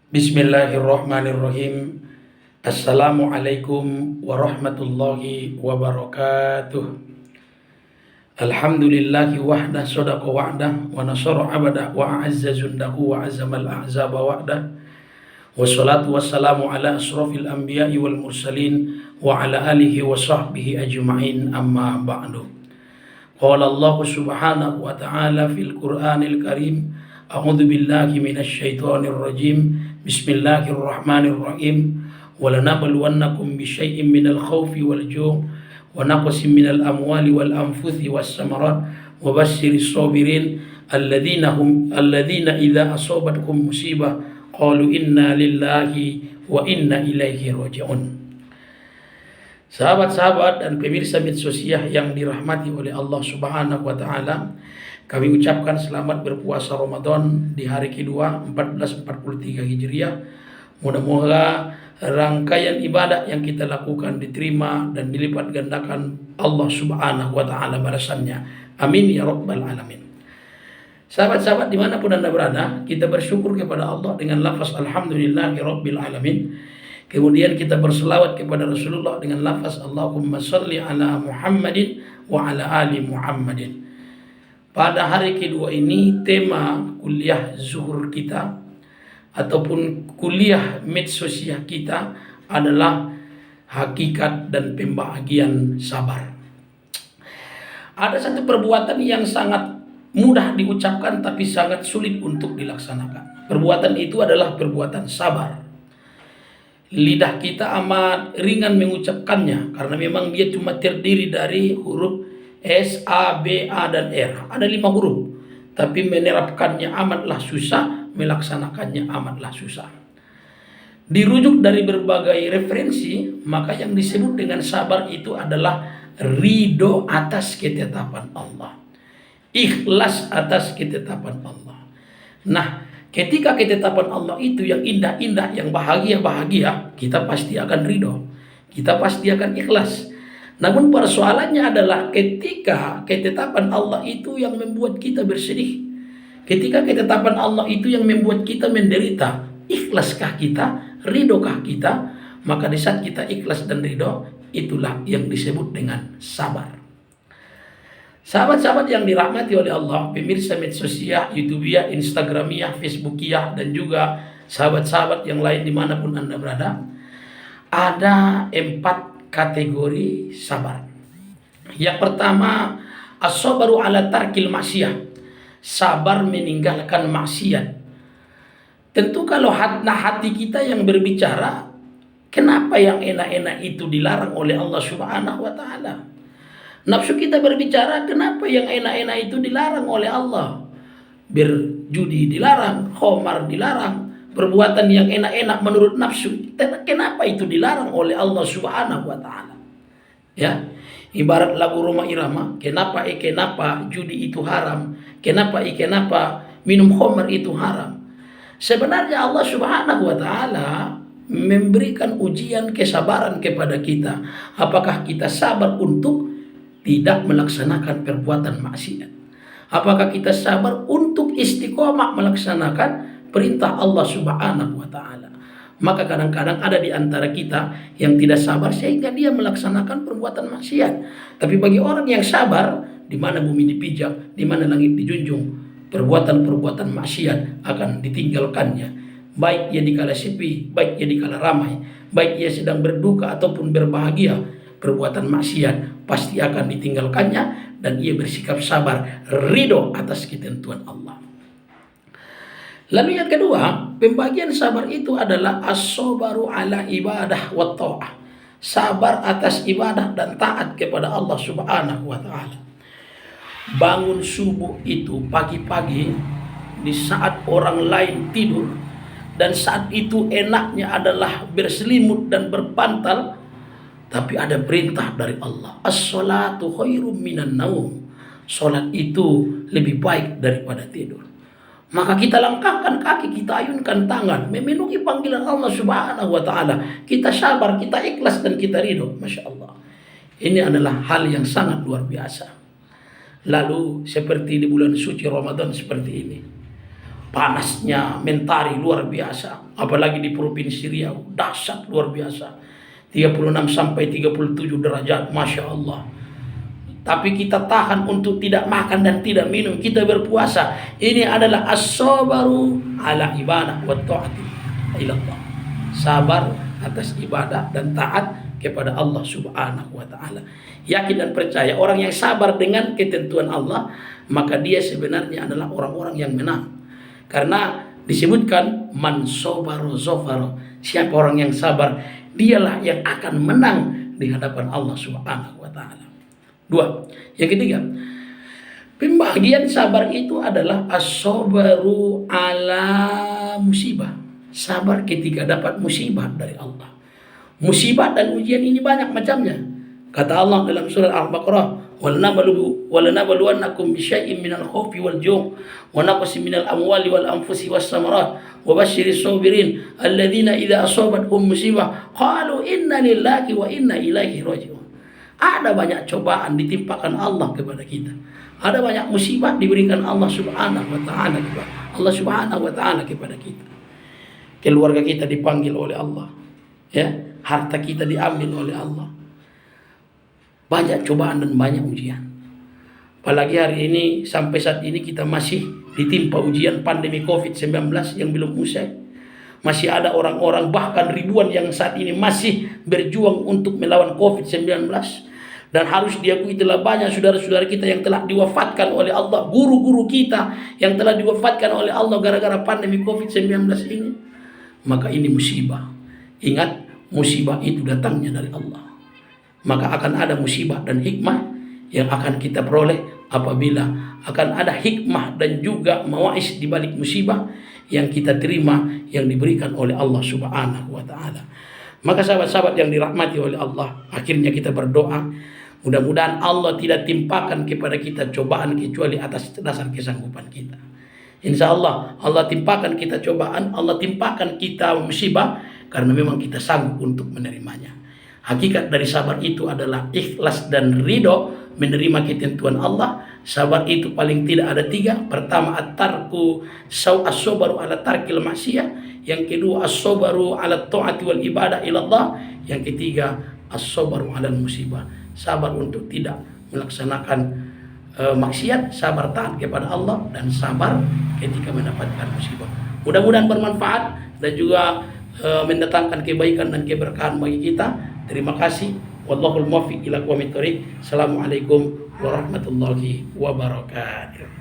Bismillahirrahmanirrahim. Assalamualaikum warahmatullahi wabarakatuh. Alhamdulillahi wahda sadaqa wa'dah wa nasara abada wa a'azza jundahu wa azamal ahzaba wa'dah. Wassalatu wassalamu ala asrafil anbiya'i wal mursalin wa ala alihi wa sahbihi ajma'in, amma ba'du. Qala Allah subhanahu wa ta'ala fil Qur'anil Karim, a'udzu billahi minasy syaithanir rajim. Bismillahirrahmanirrahim. Walanabluwannakum bisyai'im minal khaufi wal ju' wa naqsin minal amwali wal anfusi was samarat wa basyyiris sabirin alladzina idza asabatkum musibah qalu inna lillahi wa inna ilaihi raji'un. Sahabat-sahabat dan pemirsa Medsosiyah yang dirahmati oleh Allah Subhanahu wa taala, kami ucapkan selamat berpuasa Ramadan di hari kedua 1443 Hijriah. Mudah-mudahan rangkaian ibadah yang kita lakukan diterima dan dilipat gandakan Allah Subhanahu wa taala balasannya. Amin ya rabbal alamin. Sahabat-sahabat dimanapun Anda berada, kita bersyukur kepada Allah dengan lafaz alhamdulillahi rabbil alamin. Kemudian kita berselawat kepada Rasulullah dengan lafaz Allahumma salli ala Muhammadin wa ala ali Muhammadin. Pada hari kedua ini tema kuliah zuhur kita ataupun kuliah Medsosiyah kita adalah hakikat dan pembahagian sabar. Ada satu perbuatan yang sangat mudah diucapkan tapi sangat sulit untuk dilaksanakan. Perbuatan itu adalah perbuatan sabar. Lidah kita amat ringan mengucapkannya karena memang dia cuma terdiri dari huruf S, A, B, A, dan R. Ada 5 huruf. Tapi menerapkannya amatlah susah, melaksanakannya amatlah susah. Dirujuk dari berbagai referensi, maka yang disebut dengan sabar itu adalah ridho atas ketetapan Allah. Ikhlas atas ketetapan Allah. Nah, ketika ketetapan Allah itu yang indah-indah, yang bahagia-bahagia, kita pasti akan ridho. Kita pasti akan ikhlas. Namun persoalannya adalah ketika ketetapan Allah itu yang membuat kita bersedih. Ketika ketetapan Allah itu yang membuat kita menderita. Ikhlaskah kita? Ridhokah kita? Maka di saat kita ikhlas dan ridho, itulah yang disebut dengan sabar. Sahabat-sahabat yang dirahmati oleh Allah, pemirsa Medsosiyah, YouTubiyah, Instagramiyah, Facebookiyah, dan juga sahabat-sahabat yang lain dimanapun Anda berada, ada 4 kategori sabar. Yang pertama, as-sabaru ala tarkil maksiyah, sabar meninggalkan maksiat. Tentu kalau hati kita yang berbicara, kenapa yang enak-enak itu dilarang oleh Allah Subhanahu wa taala? Nafsu kita berbicara, kenapa yang enak-enak itu dilarang oleh Allah? Berjudi dilarang, khamar dilarang, perbuatan yang enak-enak menurut nafsu, kenapa itu dilarang oleh Allah Subhanahu wa taala? Ya, ibarat lagu Roma Irama, kenapa judi itu haram, kenapa minum khamar itu haram. Sebenarnya Allah Subhanahu wa taala memberikan ujian kesabaran kepada kita. Apakah kita sabar untuk tidak melaksanakan perbuatan maksiat? Apakah kita sabar untuk istiqomah melaksanakan perintah Allah Subhanahu wa taala? Maka kadang-kadang ada di antara kita yang tidak sabar sehingga dia melaksanakan perbuatan maksiat. Tapi bagi orang yang sabar, di mana bumi dipijak, di mana langit dijunjung, perbuatan-perbuatan maksiat akan ditinggalkannya. Baik ia dikala sepi, baik ia dikala ramai, baik ia sedang berduka ataupun berbahagia, perbuatan maksiat pasti akan ditinggalkannya dan ia bersikap sabar, ridho atas ketentuan Allah. Lalu yang kedua, pembagian sabar itu adalah as-sabaru ala ibadah wa ta'ah. Sabar atas ibadah dan taat kepada Allah Subhanahu wa taala. Bangun subuh itu pagi-pagi di saat orang lain tidur, dan saat itu enaknya adalah berselimut dan berbantal, tapi ada perintah dari Allah. As-salatu khairum minan naum. Salat itu lebih baik daripada tidur. Maka kita langkahkan kaki, kita ayunkan tangan, memenuhi panggilan Allah Subhanahu wa taala. Kita sabar, kita ikhlas, dan kita ridho. Masya Allah. Ini adalah hal yang sangat luar biasa. Lalu seperti di bulan suci Ramadan seperti ini, Panasnya mentari luar biasa, apalagi di Provinsi Riau, dahsyat luar biasa. 36 sampai 37 derajat, Masya Allah. Tapi kita tahan untuk tidak makan dan tidak minum, kita berpuasa. Ini adalah as-sabaru ala ibadah wa ta'ati ilallah. Sabar atas ibadah dan taat kepada Allah Subhanahu wa taala. Yakin dan percaya orang yang sabar dengan ketentuan Allah, maka dia sebenarnya adalah orang-orang yang menang. Karena disebutkan man sabaro zafaro, siapa orang yang sabar, dialah yang akan menang di hadapan Allah Subhanahu wa taala. 2. Yang ketiga, pembagian sabar itu adalah as-sabaru ala musibah. Sabar ketika dapat musibah dari Allah. Musibah dan ujian ini banyak macamnya. Kata Allah dalam surah Al-Baqarah, وَلَنَبْلُوَنَّكُمْ بِشَيْءٍ مِنَ الْخَوْفِ وَالْجُوعِ وَنَقْصٍ مِنَ الْأَمْوَالِ وَالْأَنْفُسِ وَالثَّمَرَاتِ وَبَشِّرِ الصَّابِرِينَ الَّذِينَ إِذَا أَصَابَتْهُم مُّصِيبَةٌ قَالُوا إِنَّا لِلَّهِ وَإِنَّا إِلَيْهِ رَاجِعُونَ. Ada banyak cobaan ditimpakan Allah kepada kita. Ada banyak musibah diberikan Allah Subhanahu wa taala kepada kita. Keluarga kita dipanggil oleh Allah. Ya, harta kita diambil oleh Allah. Banyak cobaan dan banyak ujian. Apalagi hari ini, sampai saat ini kita masih ditimpa ujian pandemi COVID-19 yang belum usai. Masih ada orang-orang, bahkan ribuan yang saat ini masih berjuang untuk melawan COVID-19. Dan harus diakui telah banyak saudara-saudara kita yang telah diwafatkan oleh Allah. Guru-guru kita yang telah diwafatkan oleh Allah gara-gara pandemi COVID-19 ini. Maka ini musibah. Ingat, musibah itu datangnya dari Allah. Maka akan ada musibah dan hikmah yang akan kita peroleh apabila akan ada hikmah dan juga mawaiz di balik musibah yang kita terima yang diberikan oleh Allah Subhanahu wa taala. Maka sahabat-sahabat yang dirahmati oleh Allah, akhirnya kita berdoa, mudah-mudahan Allah tidak timpakan kepada kita cobaan kecuali atas dasar kesanggupan kita. Insya Allah, Allah timpakan kita cobaan, Allah timpakan kita musibah karena memang kita sanggup untuk menerimanya. Hakikat dari sabar itu adalah ikhlas dan ridho menerima ketentuan Allah. Sabar itu paling tidak ada 3. Pertama, at-tarku as-sabaru ala tarkil maksiyah. Yang kedua, as-sabaru ala ta'ati wal ibadah ilallah. Yang ketiga, as-sabaru ala musibah. Sabar untuk tidak melaksanakan maksiat, sabar taat kepada Allah, dan sabar ketika mendapatkan musibah. Mudah-mudahan bermanfaat dan juga mendatangkan kebaikan dan keberkahan bagi kita. Terima kasih. Wallahul muwaffiq ila aqwamit thoriq. Assalamualaikum warahmatullahi wabarakatuh.